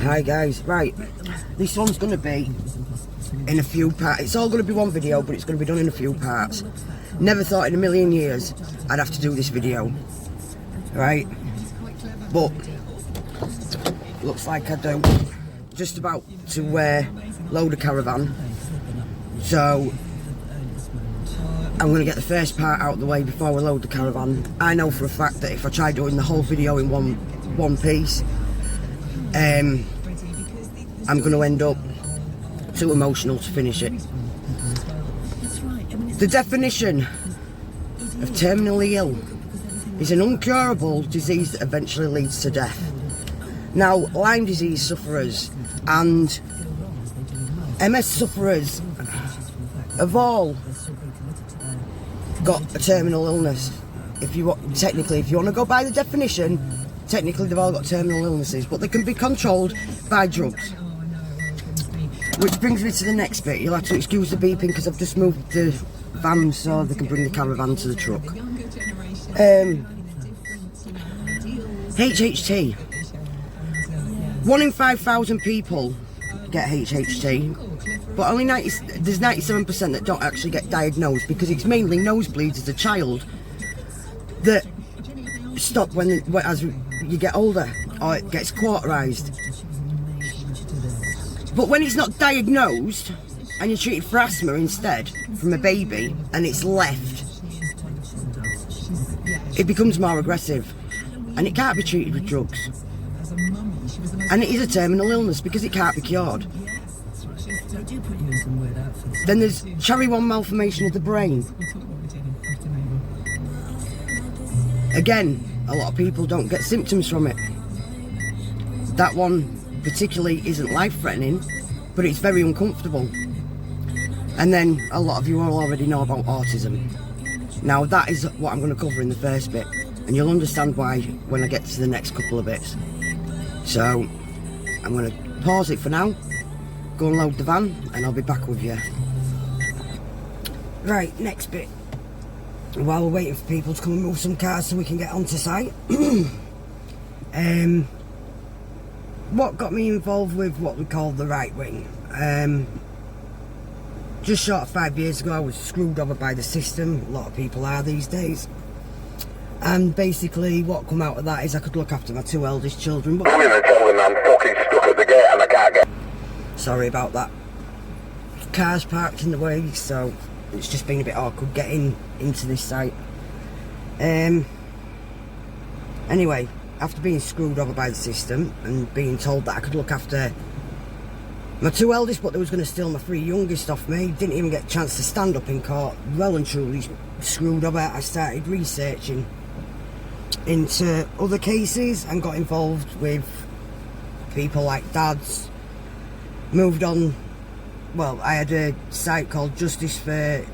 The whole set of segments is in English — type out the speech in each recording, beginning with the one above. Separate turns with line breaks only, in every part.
Hi guys, right, this one's going to be in a few parts. It's all going to be one video, but it's going to be done in a few parts. Never thought in a million years I'd have to do this video, right, but looks like I do. Just about to load a caravan, so I'm going to get the first part out of the way before we load the caravan. I know for a fact that if I try doing the whole video in one piece, I'm going to end up too emotional to finish it. The definition of terminally ill is an incurable disease that eventually leads to death. Now, Lyme disease sufferers and MS sufferers have all got a terminal illness. Technically, if you want to go by the definition, technically they've all got terminal illnesses, but they can be controlled by drugs. Which brings me to the next bit. You'll have to excuse the beeping because I've just moved the van so they can bring the caravan to the truck. HHT. 1 in 5,000 people get HHT, but only there's 97% that don't actually get diagnosed, because it's mainly nosebleeds as a child that stop as you get older, or it gets cauterized. But when it's not diagnosed and you're treated for asthma instead from a baby and it's left, it becomes more aggressive and it can't be treated with drugs. And it is a terminal illness because it can't be cured. Then there's cherry 1 malformation of the brain. Again, a lot of people don't get symptoms from it. That one particularly isn't life-threatening, but it's very uncomfortable. And then a lot of you all already know about autism. Now that is what I'm going to cover in the first bit, and you'll understand why when I get to the next couple of bits. So I'm going to pause it for now, go and load the van, and I'll be back with you. Right, next bit. While we're waiting for people to come and move some cars so we can get onto site. What got me involved with what we call the right wing? Just short of 5 years ago I was screwed over by the system. A lot of people are these days. And basically what come out of that is I could look after my 2 eldest children. But
I'm gonna tell them I'm fucking stuck at the gate and I can't get...
Sorry about that. Cars parked in the way, so it's just been a bit awkward getting into this site. Anyway, after being screwed over by the system and being told that I could look after my 2 eldest, but they was going to steal my 3 youngest off me, didn't even get a chance to stand up in court, well and truly screwed over, I started researching into other cases and got involved with people like dads. Moved on, well, I had a site called Justice for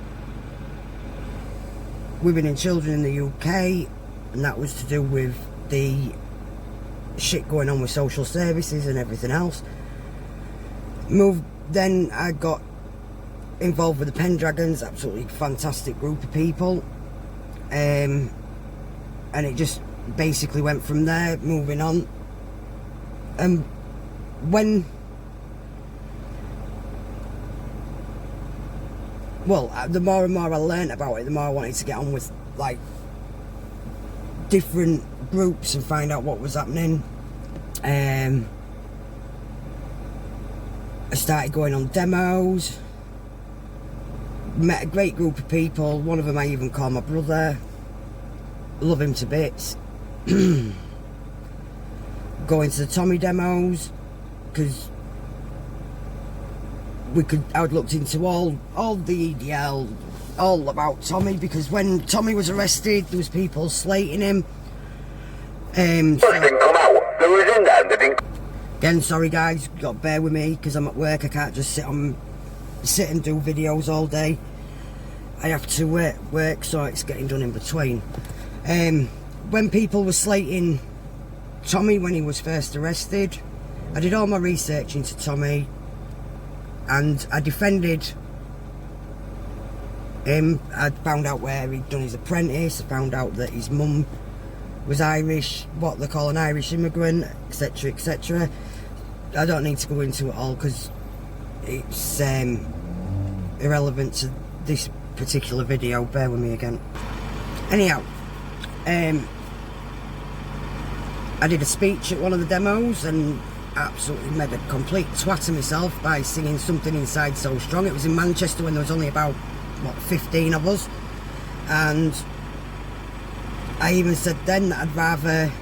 Women and Children in the UK, and that was to do with the shit going on with social services and everything else. Then I got involved with the Pendragons, absolutely fantastic group of people, and it just basically went from there, moving on. And the more and more I learnt about it, the more I wanted to get on with like different groups and find out what was happening. I started going on demos, met a great group of people. One of them I even call my brother, love him to bits. Going to the Tommy demos because I'd looked into all the EDL, all about Tommy, because when Tommy was arrested there was people slating him.
Didn't come out. They was in there and they didn't...
Again, sorry guys, you got to bear with me because I'm at work. I can't just sit and do videos all day. I have to work, so it's getting done in between. When people were slating Tommy when he was first arrested, I did all my research into Tommy and I defended him. I found out where he'd done his apprentice. I found out that his mum was Irish, what they call an Irish immigrant, etc, etc. I don't need to go into it all because it's irrelevant to this particular video. Bear with me again. Anyhow, I did a speech at one of the demos and absolutely made a complete twat of myself by singing Something Inside So Strong. It was in Manchester when there was only about, what, 15 of us, and I even said then that I'd rather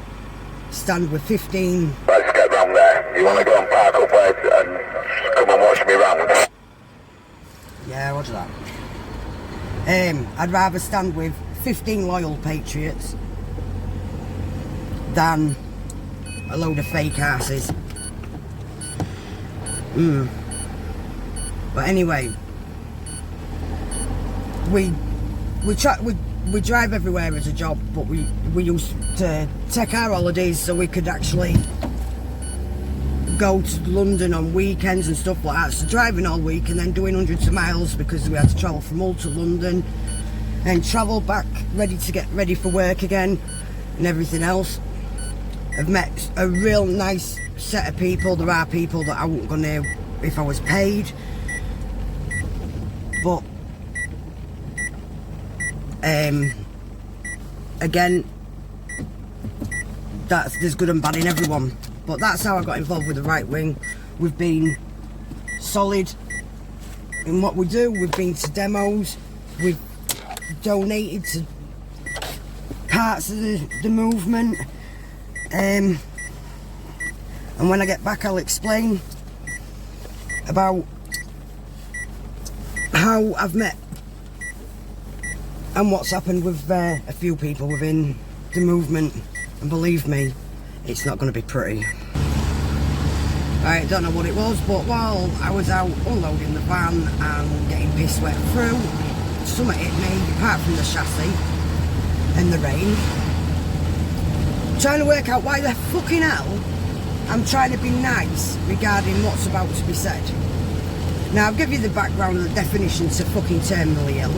stand with 15.
Let's get round there. You want to go and park up there and come and watch me round?
Yeah, roger that. I'd rather stand with 15 loyal patriots than a load of fake asses. But anyway, we drive everywhere as a job, but we used to take our holidays so we could actually go to London on weekends and stuff like that. So driving all week and then doing hundreds of miles because we had to travel from Hull to London and travel back ready to get ready for work again and everything else. I've met a real nice set of people. There are people that I wouldn't go near if I was paid, but again, there's good and bad in everyone. But that's how I got involved with the right wing. We've been solid in what we do. We've been to demos. We've donated to parts of the movement. And when I get back, I'll explain about how I've met and what's happened with a few people within the movement. And believe me, it's not going to be pretty. I don't know what it was, but while I was out unloading the van and getting piss wet through, something hit me, apart from the chassis and the rain. Trying to work out why the fucking hell I'm trying to be nice regarding what's about to be said. Now, I'll give you the background and the definition to fucking terminally ill.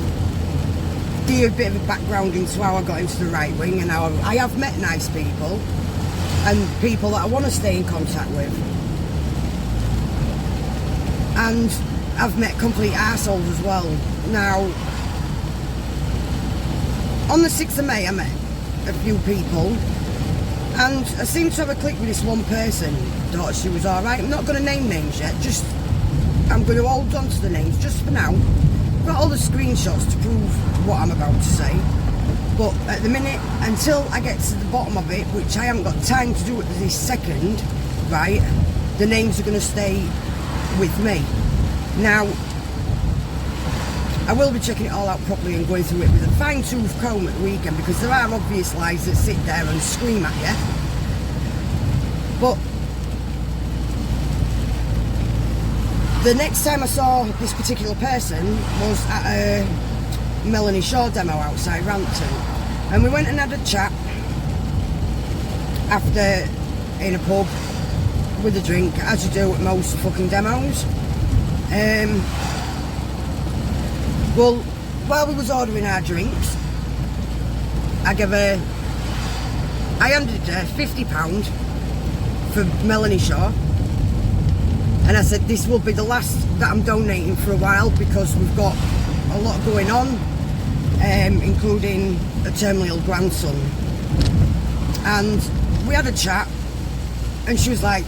Give you a bit of a background into how I got into the right wing and how I have met nice people and people that I want to stay in contact with. And I've met complete arseholes as well. Now, on the 6th of May I met a few people and I seemed to have a click with this one person. Thought she was alright. I'm not going to name names yet, I'm going to hold on to the names just for now. Got all the screenshots to prove what I'm about to say, but at the minute, until I get to the bottom of it, which I haven't got time to do at this second, right, the names are going to stay with me. Now, I will be checking it all out properly and going through it with a fine-tooth comb at the weekend, because there are obvious lies that sit there and scream at you. But the next time I saw this particular person was at a Melanie Shaw demo outside Rampton, and we went and had a chat after in a pub with a drink, as you do at most fucking demos. Well, while we was ordering our drinks, I handed her £50 for Melanie Shaw. And I said, this will be the last that I'm donating for a while because we've got a lot going on, including a terminally ill grandson. And we had a chat and she was like,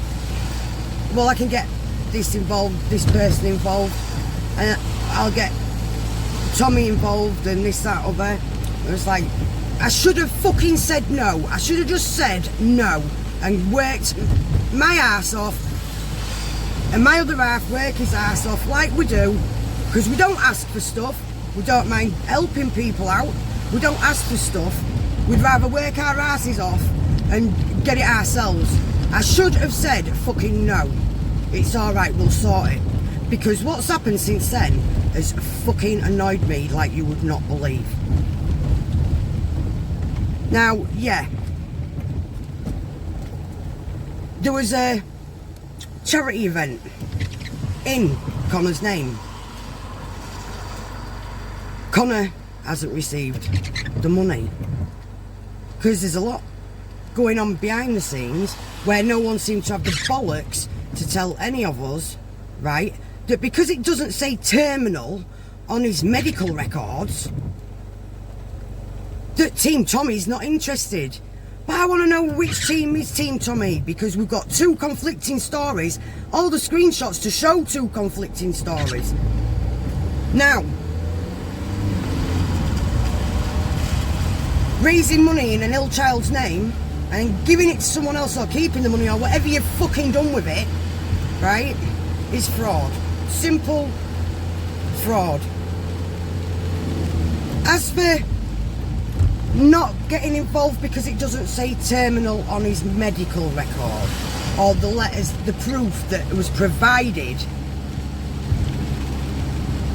well, I can get this person involved, and I'll get Tommy involved and this, that, other. It was like, I should have fucking said no. I should have just said no and worked my ass off. And my other half work his arse off like we do, because we don't ask for stuff. We don't mind helping people out. We don't ask for stuff. We'd rather work our asses off and get it ourselves. I should have said fucking no. It's alright, we'll sort it. Because what's happened since then has fucking annoyed me like you would not believe. Now, yeah. There was a charity event in Connor's name. Connor hasn't received the money because there's a lot going on behind the scenes where no one seems to have the bollocks to tell any of us, right, that because it doesn't say terminal on his medical records, that Team Tommy's not interested. But I want to know which team is Team Tommy, because we've got two conflicting stories, all the screenshots to show two conflicting stories. Now, raising money in an ill child's name and giving it to someone else or keeping the money or whatever you've fucking done with it, right, is fraud. Simple fraud. As for not getting involved because it doesn't say terminal on his medical record, or the letters, the proof that was provided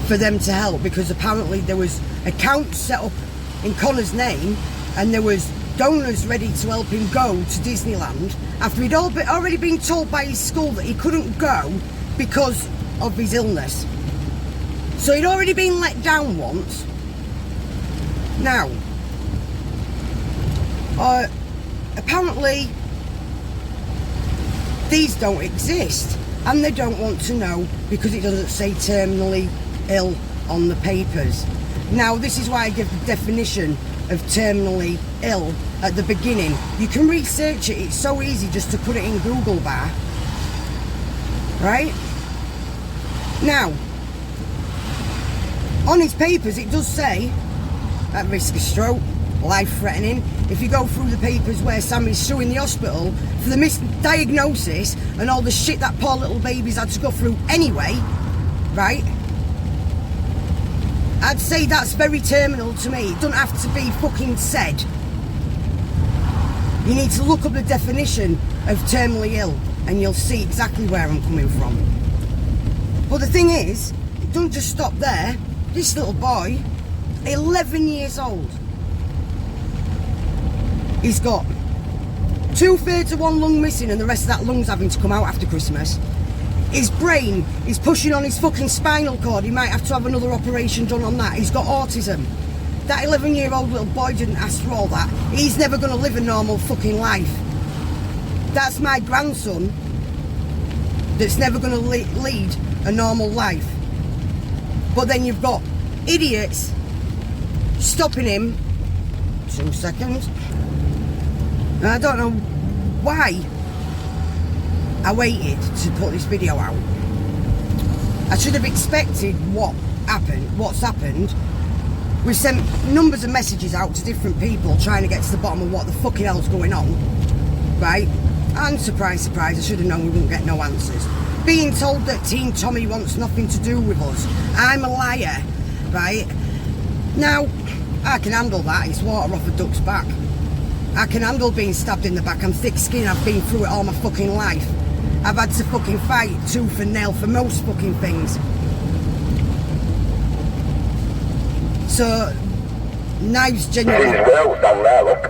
for them to help, because apparently there was accounts set up in Connor's name and there was donors ready to help him go to Disneyland after he'd already been told by his school that he couldn't go because of his illness. So he'd already been let down once. Now, apparently these don't exist, and they don't want to know because it doesn't say terminally ill on the papers. Now, this is why I give the definition of terminally ill at the beginning. You can research it, it's so easy just to put it in Google bar, right? Now, on his papers it does say at risk of stroke, life-threatening. If you go through the papers where Sammy's suing the hospital for the misdiagnosis and all the shit that poor little baby's had to go through anyway, right? I'd say that's very terminal to me. It doesn't have to be fucking said. You need to look up the definition of terminally ill and you'll see exactly where I'm coming from. But the thing is, it doesn't just stop there. This little boy, 11 years old, he's got 2/3 of one lung missing and the rest of that lung's having to come out after Christmas. His brain is pushing on his fucking spinal cord. He might have to have another operation done on that. He's got autism. That 11-year-old little boy didn't ask for all that. He's never going to live a normal fucking life. That's my grandson that's never going to lead a normal life. But then you've got idiots stopping him. 2 seconds. And I don't know why I waited to put this video out. I should have expected what's happened. We sent numbers of messages out to different people trying to get to the bottom of what the fucking hell's going on, right? And surprise, surprise, I should have known we wouldn't get no answers. Being told that Team Tommy wants nothing to do with us. I'm a liar, right? Now, I can handle that. It's water off a duck's back. I can handle being stabbed in the back. I'm thick-skinned. I've been through it all my fucking life. I've had to fucking fight tooth and nail for most fucking things. So, knives genuinely...
Well, down there, look.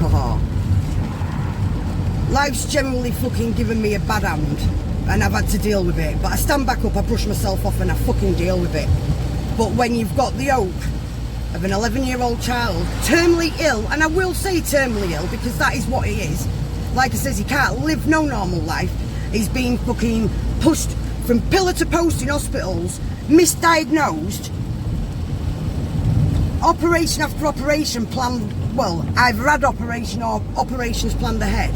Oh. Life's generally fucking given me a bad hand, and I've had to deal with it. But I stand back up, I brush myself off, and I fucking deal with it. But when you've got the hope of an 11-year-old child, terminally ill, and I will say terminally ill because that is what he is. Like I says, he can't live no normal life. He's been fucking pushed from pillar to post in hospitals, misdiagnosed, operation after operation planned, well, either had operation or operations planned ahead,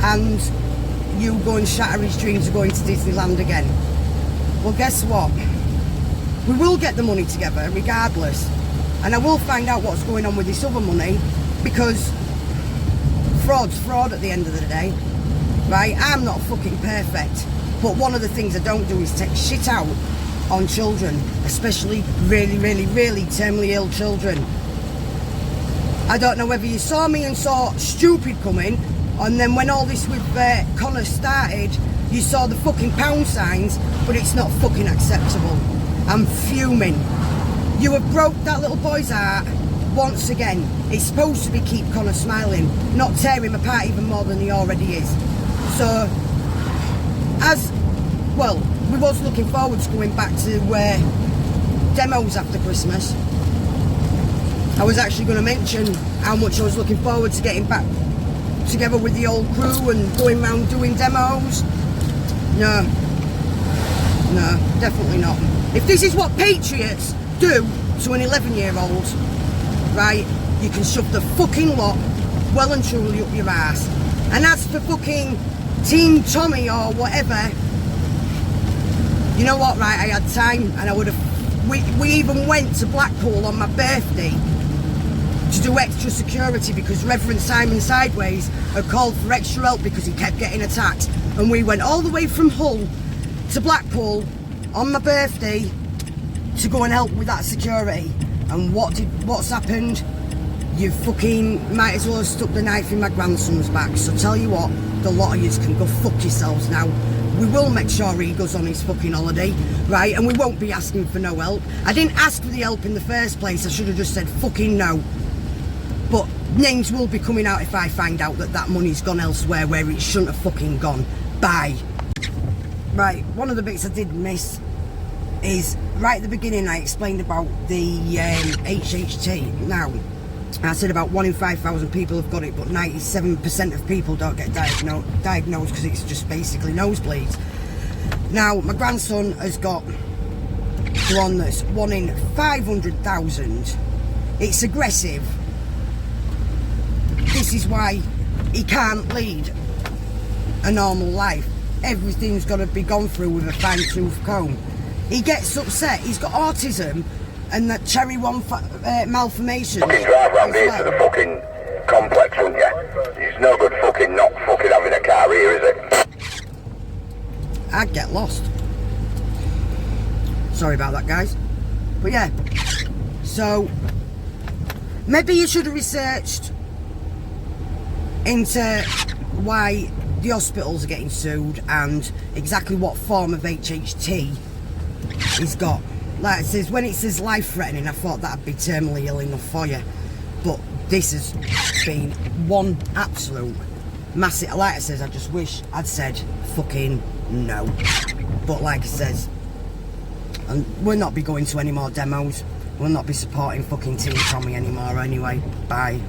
and you go and shatter his dreams of going to Disneyland again. Well, guess what? We will get the money together regardless, and I will find out what's going on with this other money, because fraud's fraud at the end of the day, right? I'm not fucking perfect, but one of the things I don't do is take shit out on children, especially really, really, really terminally ill children. I don't know whether you saw me and saw stupid coming, and then when all this with Connor started, you saw the fucking pound signs, but it's not fucking acceptable. I'm fuming. You have broke that little boy's heart once again. It's supposed to be keep Connor smiling, not tear him apart even more than he already is. So, as well, we was looking forward to going back to demos after Christmas. I was actually going to mention how much I was looking forward to getting back together with the old crew and going round doing demos. No, definitely not. If this is what patriots do to an 11-year-old, right, you can shove the fucking lot well and truly up your ass. And as for fucking Team Tommy or whatever, you know what, right, I had time and I would have, we even went to Blackpool on my birthday to do extra security because Reverend Simon Sideways had called for extra help because he kept getting attacked. And we went all the way from Hull to Blackpool on my birthday to go and help with that security. And what's happened? You fucking might as well have stuck the knife in my grandson's back. So tell you what, the lot of yous can go fuck yourselves now. We will make sure he goes on his fucking holiday, right? And we won't be asking for no help. I didn't ask for the help in the first place. I should have just said fucking no. But names will be coming out if I find out that that money's gone elsewhere where it shouldn't have fucking gone. Bye. Right, one of the bits I did miss is right at the beginning I explained about the HHT. Now, I said about 1 in 5,000 people have got it, but 97% of people don't get diagnosed because it's just basically nosebleeds. Now, my grandson has got the one that's 1 in 500,000. It's aggressive. This is why he can't lead a normal life. Everything's got to be gone through with a fine-tooth comb. He gets upset. He's got autism and that cherry 1 malformation.
Fucking drive round here to the fucking complex, wouldn't you? It's no good fucking not fucking having a car here, is it?
I'd get lost. Sorry about that, guys. But yeah. So, maybe you should have researched into why the hospitals are getting sued and exactly what form of HHT he's got. Like it says, when it says life-threatening, I thought that'd be terminally ill enough for you. But this has been one absolute massive. Like it says, I just wish I'd said fucking no. But like it says, and we'll not be going to any more demos. We'll not be supporting fucking Team Tommy anymore anyway. Bye.